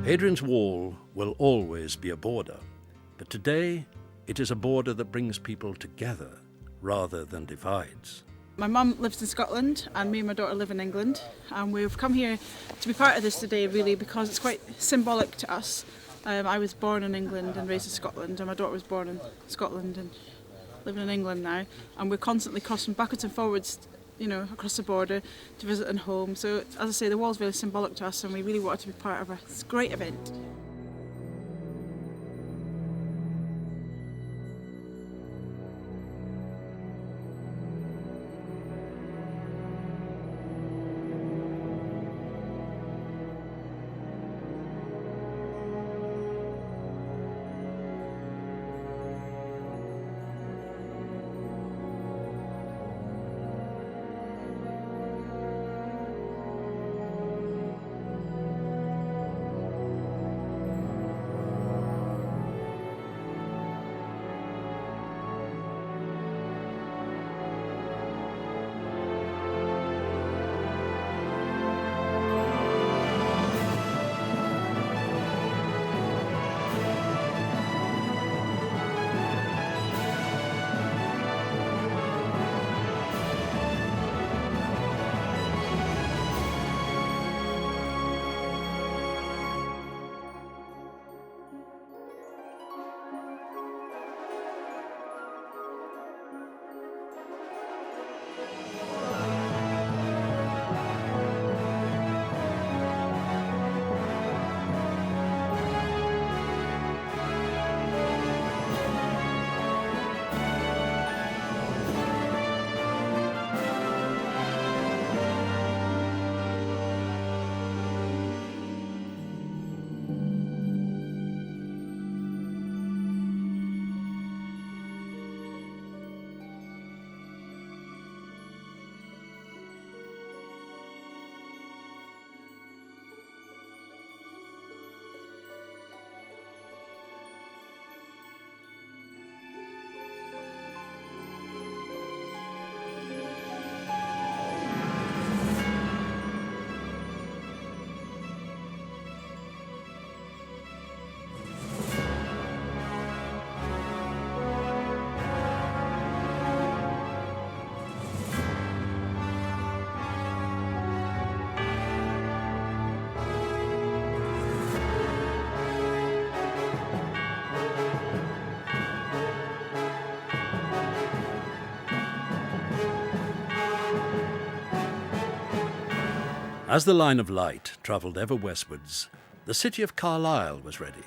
Hadrian's Wall will always be a border, but today it is a border that brings people together rather than divides. My mum lives in Scotland and me and my daughter live in England, and we've come here to be part of this today really because it's quite symbolic to us. I was born in England and raised in Scotland, and my daughter was born in Scotland and living in England now, and we're constantly crossing backwards and forwards, across the border to visit and home. So as I say, the wall's very symbolic to us and we really wanted to be part of this great event. As the line of light travelled ever westwards, the city of Carlisle was ready.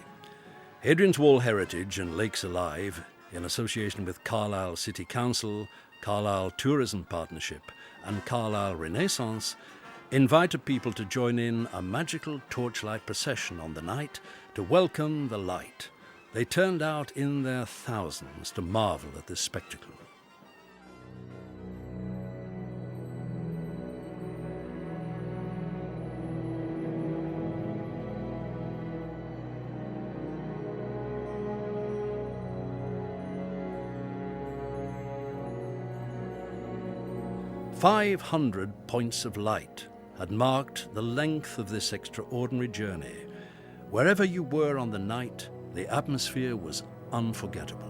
Hadrian's Wall Heritage and Lakes Alive, in association with Carlisle City Council, Carlisle Tourism Partnership and Carlisle Renaissance, invited people to join in a magical torchlight procession on the night to welcome the light. They turned out in their thousands to marvel at this spectacle. "500 points of light had marked the length of this extraordinary journey. Wherever you were on the night, the atmosphere was unforgettable.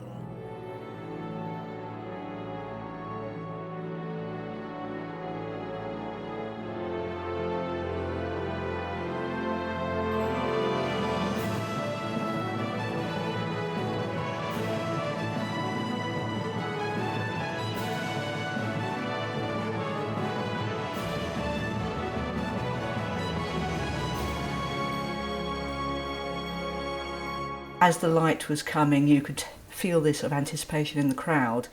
As the light was coming, you could feel this sort of anticipation in the crowd.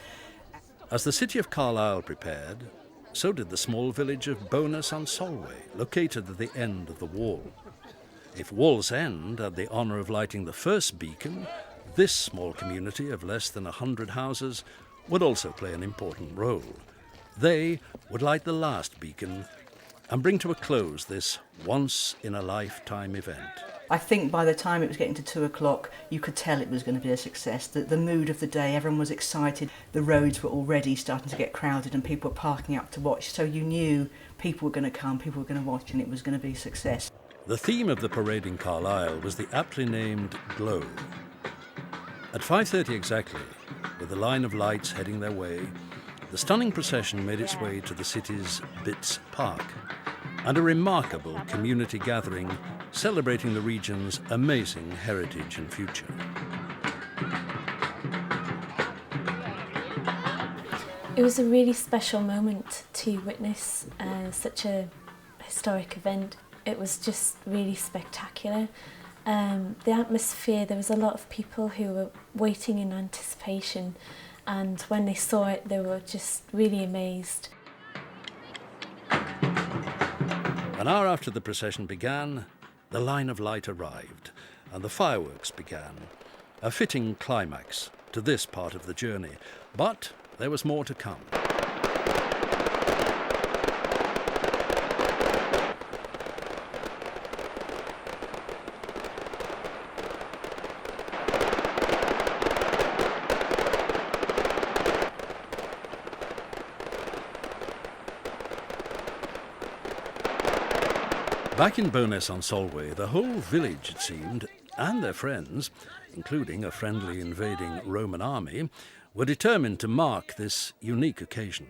As the city of Carlisle prepared, so did the small village of Bowness on Solway, located at the end of the wall. If Wallsend had the honour of lighting the first beacon, this small community of less than 100 houses would also play an important role. They would light the last beacon and bring to a close this once-in-a-lifetime event. I think by the time it was getting to 2 o'clock, you could tell it was going to be a success. The mood of the day, everyone was excited. The roads were already starting to get crowded and people were parking up to watch. So you knew people were going to come, people were going to watch, and it was going to be a success. The theme of the parade in Carlisle was the aptly named Glow. At 5:30 exactly, with a line of lights heading their way, the stunning procession made its way to the city's Bitts Park, and a remarkable community gathering celebrating the region's amazing heritage and future. It was a really special moment to witness such a historic event. It was just really spectacular. The atmosphere, there was a lot of people who were waiting in anticipation, and when they saw it they were just really amazed. An hour after the procession began, the line of light arrived and the fireworks began, a fitting climax to this part of the journey. But there was more to come. Back in Bowness-on-Solway, the whole village, it seemed, and their friends, including a friendly invading Roman army, were determined to mark this unique occasion.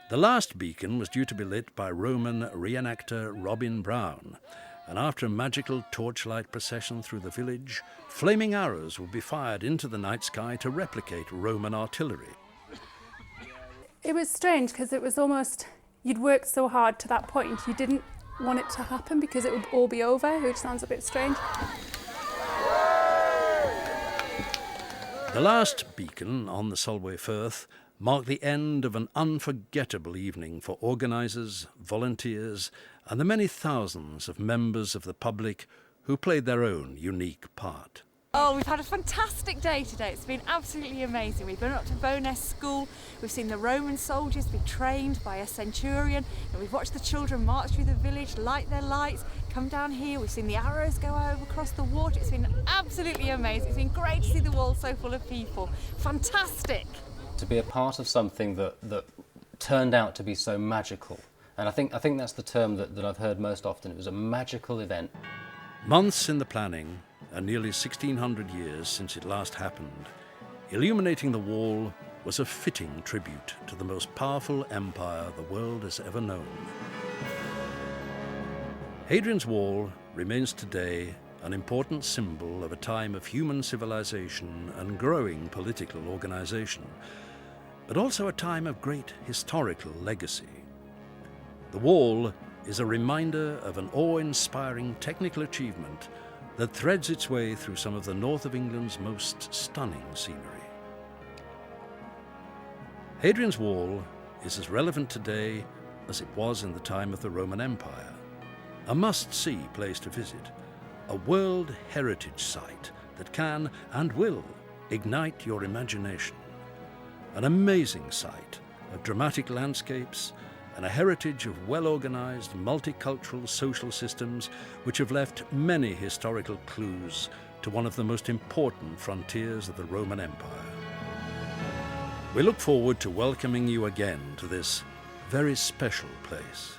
The last beacon was due to be lit by Roman reenactor Robin Brown, and after a magical torchlight procession through the village, flaming arrows would be fired into the night sky to replicate Roman artillery. It was strange because it was almost, you'd worked so hard to that point, you didn't want it to happen because it would all be over, which sounds a bit strange. The last beacon on the Solway Firth marked the end of an unforgettable evening for organisers, volunteers, and the many thousands of members of the public who played their own unique part. Oh, we've had a fantastic day today. It's been absolutely amazing. We've been up to Bowness School, we've seen the Roman soldiers be trained by a centurion, and we've watched the children march through the village, light their lights, come down here. We've seen the arrows go over across the water. It's been absolutely amazing. It's been great to see the wall so full of people. Fantastic. To be a part of something that turned out to be so magical. And I think that's the term that I've heard most often. It was a magical event. Months in the planning, and nearly 1600 years since it last happened, illuminating the wall was a fitting tribute to the most powerful empire the world has ever known. Hadrian's Wall remains today an important symbol of a time of human civilization and growing political organization, but also a time of great historical legacy. The wall is a reminder of an awe-inspiring technical achievement that threads its way through some of the north of England's most stunning scenery. Hadrian's Wall is as relevant today as it was in the time of the Roman Empire. A must-see place to visit, a World Heritage Site that can and will ignite your imagination. An amazing site of dramatic landscapes and a heritage of well-organised, multicultural social systems which have left many historical clues to one of the most important frontiers of the Roman Empire. We look forward to welcoming you again to this very special place.